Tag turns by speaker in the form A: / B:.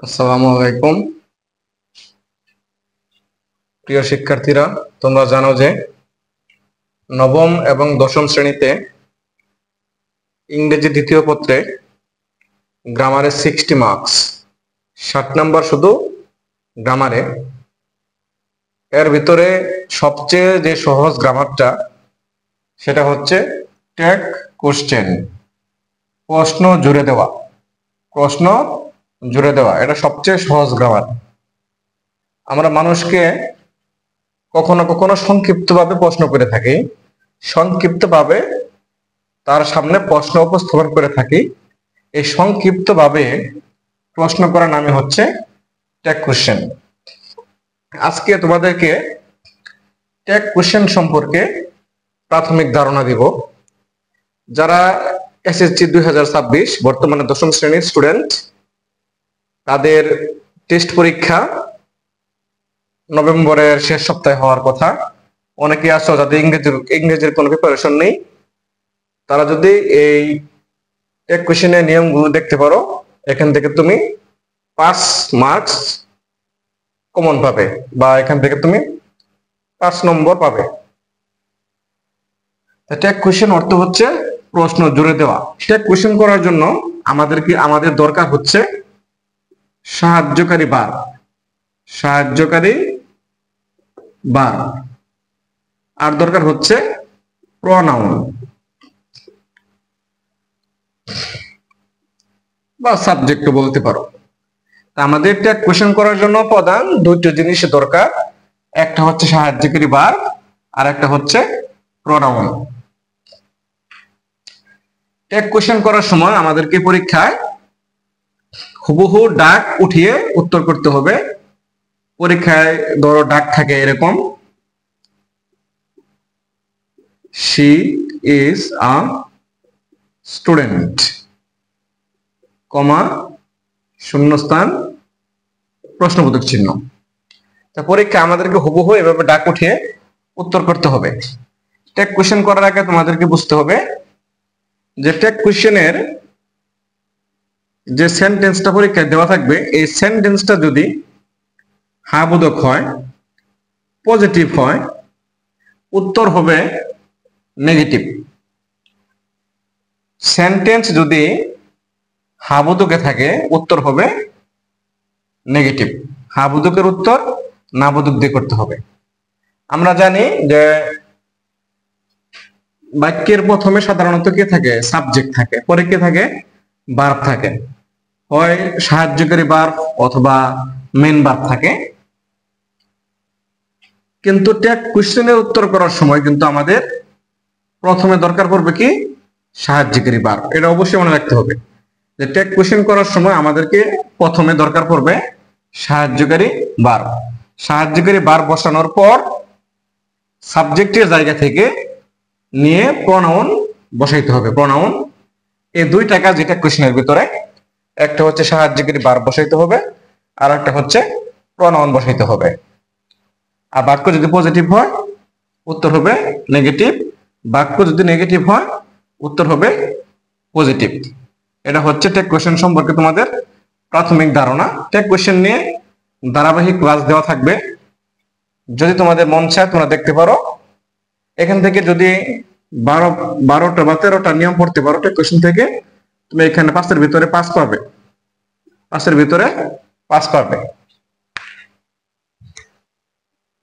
A: আসসালামু আলাইকুম প্রিয় শিক্ষার্থীরা, তোমরা জানো যে নবম এবং দশম শ্রেণীতে ইংরেজি দ্বিতীয় পত্রে গ্রামারে 60 মার্কস, 60 নাম্বার শুধু গ্রামারে। এর ভিতরে সবচেয়ে যে সহজ গ্রামারটা সেটা হচ্ছে টেক কোশ্চেন, প্রশ্ন জুড়ে দেওয়া। প্রশ্ন জুড়ে দেওয়া এটা সবচেয়ে সহজ গ্রামার। আমরা মানুষকে কখনো কখনো সংক্ষিপ্তভাবে প্রশ্ন করে থাকি, সংক্ষিপ্তভাবে তার সামনে প্রশ্ন উপস্থাপন করে থাকি। এই সংক্ষিপ্তভাবে প্রশ্ন করার নামই হচ্ছে ট্যাগ কোশ্চেন। আজকে তোমাদেরকে ট্যাগ কোশ্চেন সম্পর্কে প্রাথমিক ধারণা দিব। যারা এসএসসি 2026 বর্তমানে দশম শ্রেণীর স্টুডেন্ট, তাদের টেস্ট পরীক্ষা নভেম্বরের শেষ সপ্তাহে হওয়ার কথা। অনেকে আছো যাদের ইংরেজির কোনো প্রিপারেশন নেই, তারা যদি এই টেক কোশ্চেনের নিয়মগুলো দেখতে পারো, এখান থেকে তুমি 5 মার্কস কমন পাবে বা এখান থেকে তুমি 5 নম্বর পাবে। টেক কোশ্চেন অর্থ হচ্ছে প্রশ্ন জুড়ে দেওয়া। টেক কোশ্চেন করার জন্য আমাদের দরকার হচ্ছে সাহায্যকারী বার, সাহায্যকারী বার, আর দরকার হচ্ছে প্রোনাউন বা সাবজেক্ট বলতে পারো। আমাদের ট্যাগ কোশ্চেন করার জন্য প্রধান দুটো জিনিস দরকার, একটা হচ্ছে সাহায্যকারী বার আর একটা হচ্ছে প্রোনাউন। ট্যাগ কোশ্চেন করার সময় আমাদেরকে পরীক্ষায় হুবহু ডাক উঠিয়ে উত্তর করতে হবে। পরীক্ষায় ধরো ডাক থাকে এরকম, she is a student, কমা শূন্যস্থান প্রশ্নবোধক চিহ্ন। তা পরীক্ষা আমাদেরকে হুবহু এভাবে ডাক উঠিয়ে উত্তর করতে হবে। ট্যাগ কোশ্চেন করার আগে তোমাদেরকে বুঝতে হবে যে ট্যাগ কোশ্চেনের যে সেন্টেন্সটা পরীক্ষায় দেওয়া থাকবে, এই সেন্টেন্সটা যদি হ্যাঁ বোধক হয়, পজিটিভ হয়, উত্তর হবে নেগেটিভ। সেন্টেন্স যদি হ্যাঁ বোধকে থাকে, উত্তর হবে নেগেটিভ। হ্যাঁ বোধকের উত্তর না বোধক দিয়ে করতে হবে। আমরা জানি যে বাক্যের প্রথমে সাধারণত কে থাকে? সাবজেক্ট থাকে, পরে কে থাকে? ভার্ব থাকে। হয় সাহায্যকারী ভার্ব অথবা মেন ভার্ব থাকে। কিন্তু ট্যাগ কোশ্চেনের উত্তর করার সময় কিন্তু আমাদের প্রথমে দরকার পড়বে কি? সাহায্যকারী ভার্ব। এটা অবশ্যই মনে রাখতে হবে যে ট্যাগ কোশ্চেন করার সময় আমাদেরকে প্রথমে দরকার পড়বে সাহায্যকারী ভার্ব। সাহায্যকারী ভার্ব বসানোর পর সাবজেক্টের জায়গা থেকে নিয়ে প্রোনাউন বসাইতে হবে। প্রোনাউন, এই দুইটা কাজ এটা কোশ্চেনের ভিতরে। একটা হচ্ছে সাহায্যকারী ভার্ব বসাইতে হবে, আর একটা হচ্ছে প্রোনাউন বসাইতে হবে। আর বাক্য যদি পজিটিভ হয় উত্তর হবে নেগেটিভ, বাক্য যদি নেগেটিভ হয় উত্তর হবে পজিটিভ। এটা হচ্ছে ট্যাগ কোশ্চেন সম্পর্কে তোমাদের প্রাথমিক ধারণা। ট্যাগ কোশ্চেন নিয়ে ধারাবাহিক ক্লাস দেওয়া থাকবে, যদি তোমাদের মন চায় তোমরা দেখতে পারো। এখান থেকে যদি 12টা বা 13টা নিয়ম পড়তে পারো ট্যাগ কোশ্চেন থেকে, তুমি এখানে 5 এর ভিতরে 5 পাবে, 5 এর ভিতরে 5 পাবে।